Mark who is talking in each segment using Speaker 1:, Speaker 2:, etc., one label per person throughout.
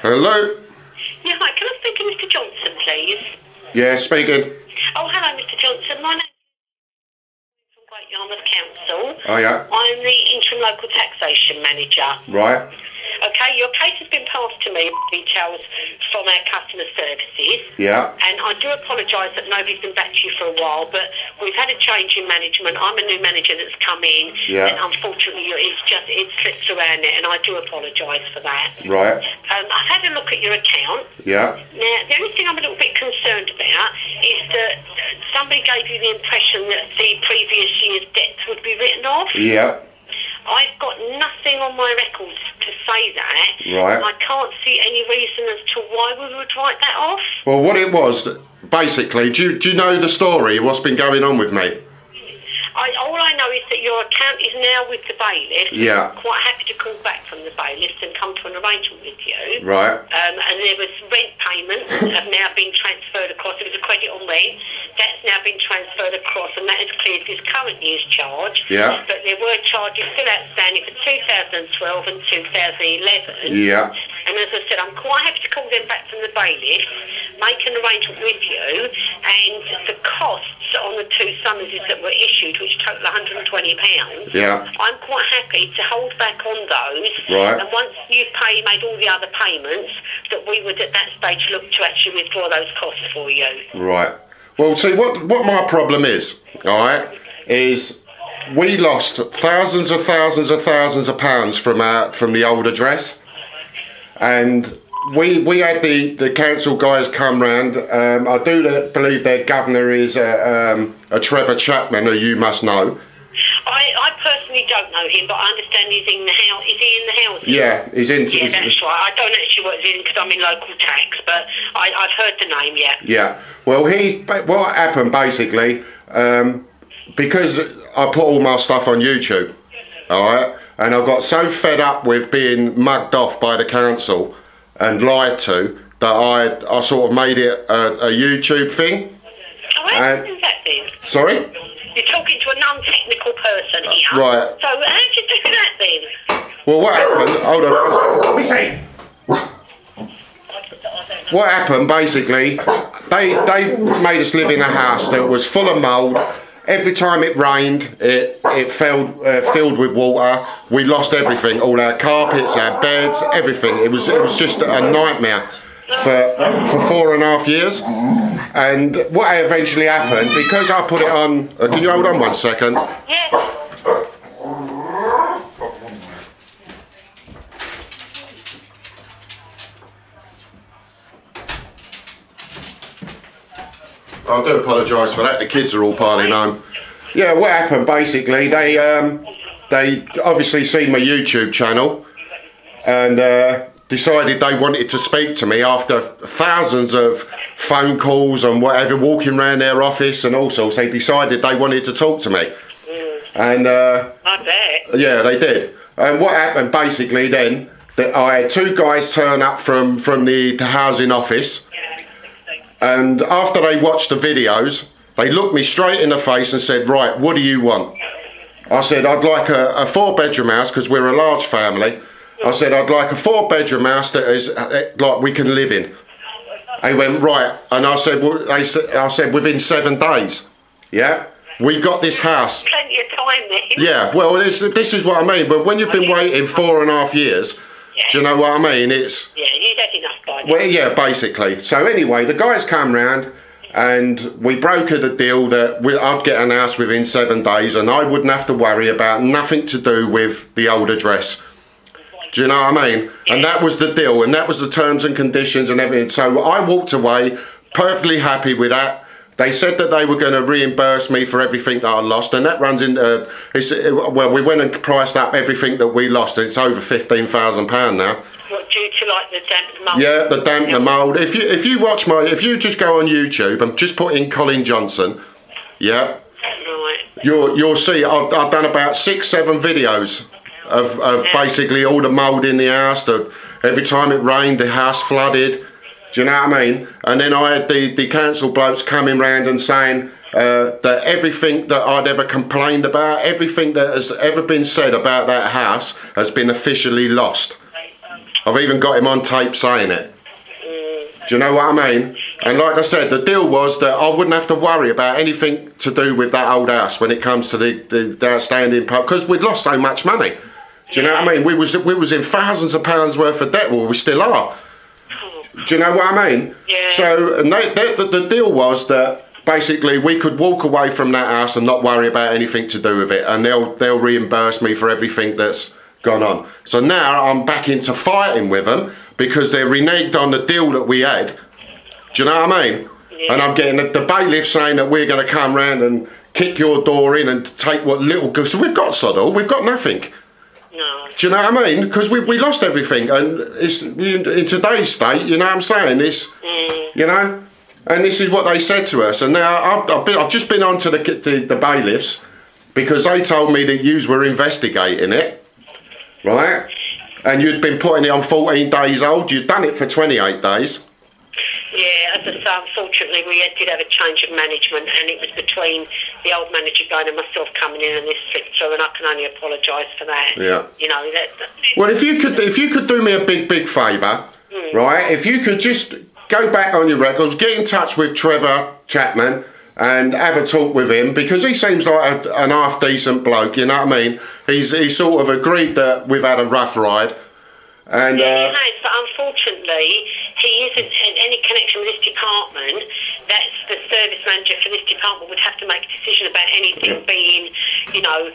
Speaker 1: Hello?
Speaker 2: Yeah, hi, can I speak to Mr. Johnson, please?
Speaker 1: Yeah, speaking.
Speaker 2: Oh, hello, Mr. Johnson. My name's from Great Yarmouth Council.
Speaker 1: Oh, yeah.
Speaker 2: I'm the interim local taxation manager.
Speaker 1: Right.
Speaker 2: Okay, your case has been passed to me, details from our customer services.
Speaker 1: Yeah.
Speaker 2: And I do apologise that nobody's been back to you for a while, but we've had a change in management. I'm a new manager that's come in,
Speaker 1: Yeah.
Speaker 2: and unfortunately it slips around it, and I do apologise for that.
Speaker 1: Right.
Speaker 2: I've had a look at your account.
Speaker 1: Yeah.
Speaker 2: Now, the only thing I'm a little bit concerned about is that somebody gave you the impression that the previous year's debts would be written off.
Speaker 1: Yeah.
Speaker 2: I've got nothing on my records to say that.
Speaker 1: Right.
Speaker 2: I can't see any reason as to why we would write that off.
Speaker 1: Well, what it was, basically, do you know the story, what's been going on with me?
Speaker 2: All I know is that your account is now with the bailiff.
Speaker 1: Yeah.
Speaker 2: I'm quite happy to call back from the bailiff and come to an arrangement with you.
Speaker 1: Right.
Speaker 2: And there was rent payments have now been transferred across. There was a credit on rent. That's now been transferred across, and that has cleared this current year's charge.
Speaker 1: Yeah.
Speaker 2: But there were charges still outstanding for 2012 and 2011.
Speaker 1: Yeah.
Speaker 2: And as I said, I'm quite happy to call them back from the bailiff, make an arrangement with you, and the costs on the two summonses that were issued, which total £120.
Speaker 1: Yeah.
Speaker 2: I'm quite happy to hold back on those.
Speaker 1: Right.
Speaker 2: And once you've made all the other payments, that we would at that stage look to actually withdraw those costs for you.
Speaker 1: Right. Well, see, what my problem is, all right, is we lost thousands of pounds from the old address, and we had the council guys come round. I do believe their governor is a Trevor Chapman, who you must know.
Speaker 2: I personally don't know him, but I understand he's in the house. Is he in the house?
Speaker 1: Yeah, he's in.
Speaker 2: Yeah, that's right. I don't actually work with him because I'm in local tax, but I've heard the name, yeah.
Speaker 1: Yeah. Well, what happened basically, because I put all my stuff on YouTube, all right, and I got so fed up with being mugged off by the council and lied to that I sort of made it a YouTube thing.
Speaker 2: Oh, how did you do that then?
Speaker 1: Sorry?
Speaker 2: You're talking to a non-technical person here.
Speaker 1: Right.
Speaker 2: So how did you do that then?
Speaker 1: Well, what happened? Hold on. Let me see. What happened basically? They made us live in a house that was full of mould. Every time it rained, it filled with water. We lost everything, all our carpets, our beds, everything. It was just a nightmare for 4.5 years. And what eventually happened, because I put it on. Can you hold on 1 second?
Speaker 2: Yeah.
Speaker 1: I do apologise for that. The kids are all piling home. Yeah, what happened basically? They obviously seen my YouTube channel and decided they wanted to speak to me after thousands of phone calls and whatever, walking around their office and all sorts. They decided they wanted to talk to me. And
Speaker 2: I bet.
Speaker 1: yeah, they did. And what happened basically then? That I had two guys turn up from the housing office. And after they watched the videos, they looked me straight in the face and said, right, what do you want? I said, I'd like a 4-bedroom house, because we're a large family. I said, I'd like a 4-bedroom house that is like we can live in. They went, right. And I said, well, I said within 7 days, yeah, we got this house.
Speaker 2: Plenty of time then.
Speaker 1: Yeah, well, this is what I mean. But when you've been waiting 4.5 years, do you know what I mean? It's...
Speaker 2: Yeah, you'd had enough by now.
Speaker 1: Well, yeah, basically. So anyway, the guys come round and we brokered a deal that I'd get an house within 7 days and I wouldn't have to worry about nothing to do with the old address. Do you know what I mean? And that was the deal, and that was the terms and conditions and everything. So I walked away perfectly happy with that. They said that they were going to reimburse me for everything that I lost, and that runs into, well, we went and priced up everything that we lost, and it's over £15,000 now.
Speaker 2: What, due to like the damp mould?
Speaker 1: Yeah, the damp, the mould. If you just go on YouTube and just put in Colin Johnson, yeah,
Speaker 2: Right.
Speaker 1: you'll see I've done about 6-7 videos of basically all the mould in the house. Every time it rained, the house flooded. Do you know what I mean? And then I had the council blokes coming round and saying that everything that I'd ever complained about, everything that has ever been said about that house has been officially lost. I've even got him on tape saying it. Do you know what I mean? And like I said, the deal was that I wouldn't have to worry about anything to do with that old house when it comes to the outstanding part, because we'd lost so much money. Do you know what I mean? We was in thousands of pounds worth of debt. Well, we still are. Do you know what I mean?
Speaker 2: Yeah.
Speaker 1: So, and the deal was that basically we could walk away from that house and not worry about anything to do with it, and they'll reimburse me for everything that's gone on. So now I'm back into fighting with them because they're reneged on the deal that we had. Do you know what I mean? Yeah. And I'm getting the bailiff saying that we're going to come round and kick your door in and take what little goods. So we've got sod all, we've got nothing.
Speaker 2: No.
Speaker 1: Do you know what I mean? Because we lost everything, and it's in today's state. You know what I'm saying? It's you know, and this is what they said to us. And now I've just been on to the bailiffs because they told me that yous were investigating it, right? And you'd been putting it on 14 days old. You'd done it for 28 days.
Speaker 2: Yeah, as I say, unfortunately, we did have a change of management, and it was between the old manager going and myself coming in, and this slipped through, and I can only apologise for that.
Speaker 1: Yeah.
Speaker 2: You know that.
Speaker 1: Well, if you could do me a big favour, right? If you could just go back on your records, get in touch with Trevor Chapman, and have a talk with him, because he seems like an half decent bloke. You know what I mean? He's sort of agreed that we've had a rough ride, and
Speaker 2: yeah, he has, but unfortunately, he isn't in any connection with this department. That's the service manager for this department would have to make a decision about anything being, you know,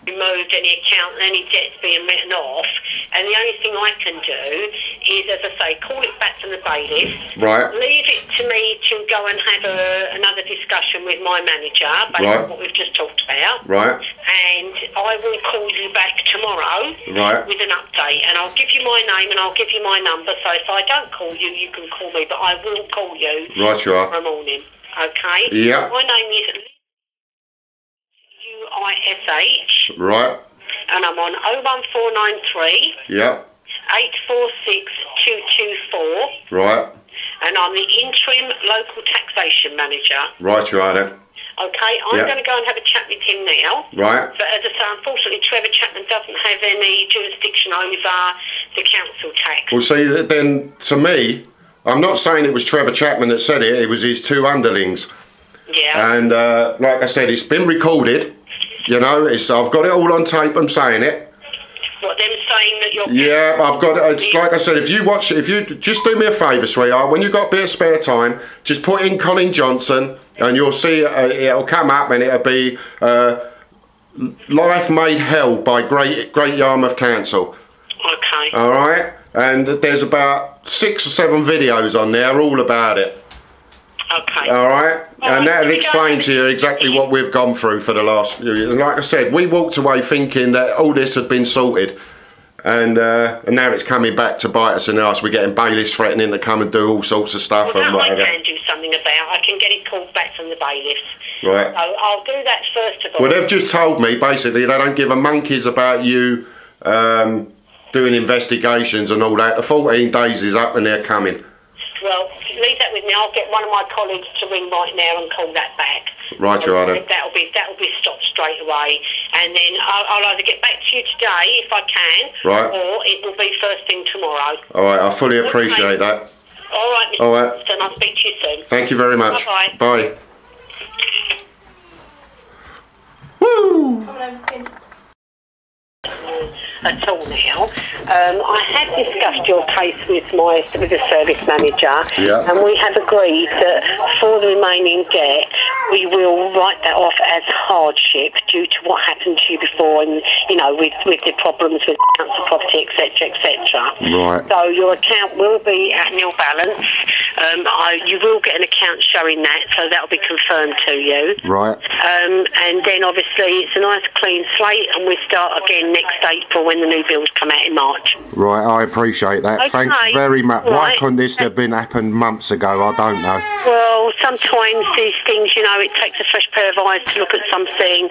Speaker 2: removed, any account, any debts being written off. And the only thing I can do is, as I say, call it back from the bailiff.
Speaker 1: Right.
Speaker 2: Leave it to me to go and have another discussion with my manager based on what we've just talked about.
Speaker 1: Right.
Speaker 2: And I will call you back tomorrow with an update. And I'll give you my name and I'll give you my number. So if I don't call you, you can call me. But I will call you tomorrow morning. Okay?
Speaker 1: Yeah.
Speaker 2: My name is UISH.
Speaker 1: Right.
Speaker 2: And I'm on 01493.
Speaker 1: Yeah.
Speaker 2: 846224.
Speaker 1: Right.
Speaker 2: And I'm the interim local taxation manager.
Speaker 1: Right, you are then.
Speaker 2: Okay, I'm going to go and have a chat with him now.
Speaker 1: Right.
Speaker 2: But as I say, unfortunately, Trevor Chapman doesn't have any jurisdiction over the council tax.
Speaker 1: Well, see, then to me, I'm not saying it was Trevor Chapman that said it. It was his two underlings. Yeah. And like I said, it's been recorded. You know, I've got it all on tape. I'm saying it.
Speaker 2: What, them saying that you're...
Speaker 1: Yeah, I've got it. It's like I said, if you just do me a favour, sweetheart, when you've got a bit of spare time, just put in Colin Johnson and you'll see it'll come up, and it'll be Life Made Hell by Great Yarmouth Council.
Speaker 2: Okay.
Speaker 1: All right? And there's about 6 or 7 videos on there all about it.
Speaker 2: Okay.
Speaker 1: All right? And that'll explain to you exactly what we've gone through for the last few years. And like I said, we walked away thinking that all this had been sorted. And now it's coming back to bite us in the arse. We're getting bailiffs threatening to come and do all sorts of stuff and whatever.
Speaker 2: I can do something about. I can get it called back from the bailiffs.
Speaker 1: Right.
Speaker 2: So I'll do that first of all.
Speaker 1: Well, they've just told me, basically, they don't give a monkeys about you doing investigations and all that. The 14 days is up and they're coming.
Speaker 2: Well, leave that with me. I'll get one of my colleagues to ring right now and call that back.
Speaker 1: Right, you are then.
Speaker 2: That'll be stopped straight away, and then I'll either get back to you today if I can, or it will be first thing tomorrow.
Speaker 1: All right, I fully appreciate that.
Speaker 2: All right, Mr.
Speaker 1: All right.
Speaker 2: Wilson, I'll speak to you soon.
Speaker 1: Thank you very much.
Speaker 2: Bye-bye.
Speaker 1: Bye. Woo!
Speaker 2: At all now. I have discussed your case with the service manager, and we have agreed that for the remaining debt, we will write that off as hardship due to what happened to you before, and with the problems with council property, etc., etc.
Speaker 1: Right.
Speaker 2: So your account will be at nil balance. You will get an account showing that, so that will be confirmed to you.
Speaker 1: Right.
Speaker 2: And then obviously it's a nice clean slate, and we start again next April when the new bills come out in March.
Speaker 1: Right, I appreciate that. Okay. Thanks very much. Right. Why couldn't this have happened months ago? I don't know.
Speaker 2: Well, sometimes these things, it takes a fresh pair of eyes to look at something,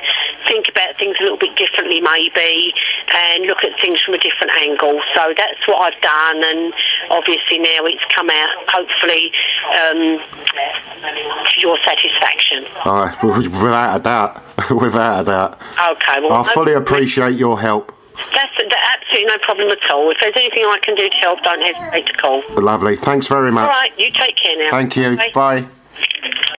Speaker 2: think about things a little bit differently maybe, and look at things from a different angle. So that's what I've done, and obviously now it's come out, hopefully, to your satisfaction.
Speaker 1: Without a doubt. Without a doubt.
Speaker 2: Okay. Well,
Speaker 1: I fully appreciate your help.
Speaker 2: That's absolutely no problem at all. If there's anything I can do to help, don't hesitate to call.
Speaker 1: Lovely. Thanks very much.
Speaker 2: All right, you take care now.
Speaker 1: Thank you.
Speaker 2: Bye.
Speaker 1: Bye.